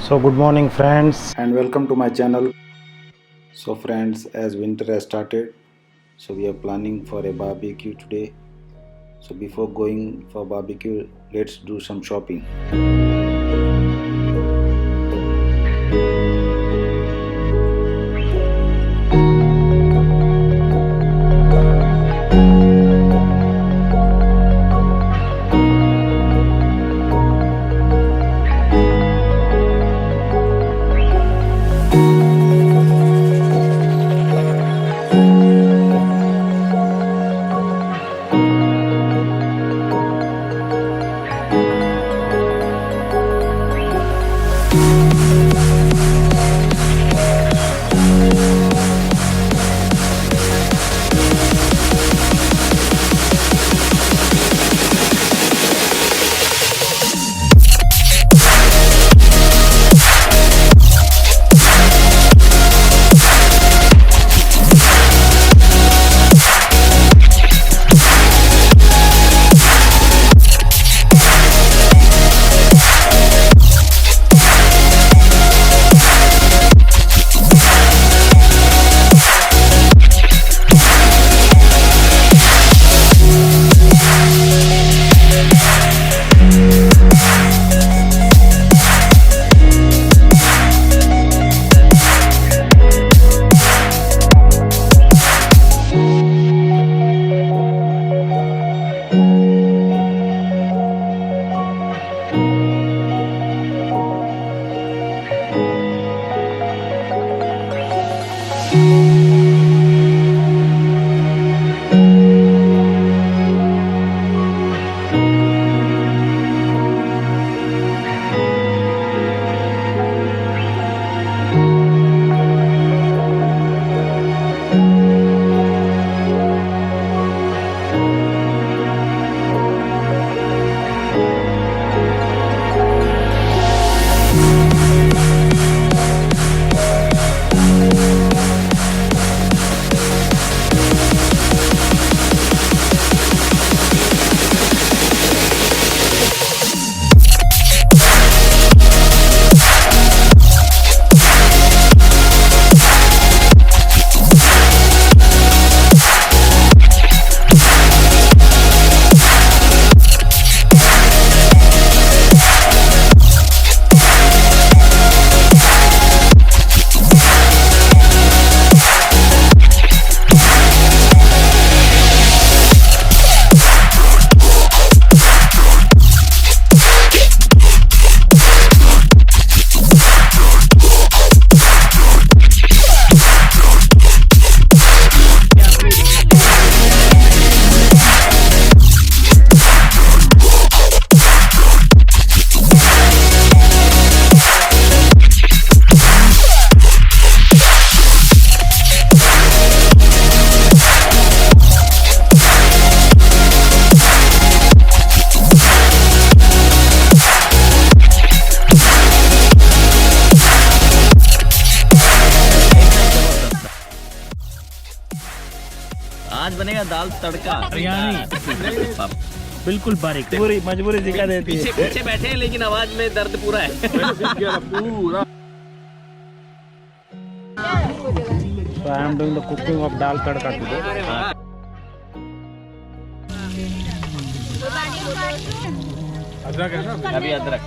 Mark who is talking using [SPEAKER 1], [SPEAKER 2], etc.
[SPEAKER 1] So good morning friends.
[SPEAKER 2] And welcome to my channel. So friends, as winter has started, so we are planning for a barbecue today. So before going for barbecue, let's do some shopping.
[SPEAKER 3] आज बनेगा दाल तड़का
[SPEAKER 1] बिल्कुल बारीक मजबूरी दिखा देती
[SPEAKER 3] पीछे पीछे बैठे हैं लेकिन आवाज में दर्द पूरा है।
[SPEAKER 1] So I am doing the cooking of dal tadka today.
[SPEAKER 3] अभी अदरक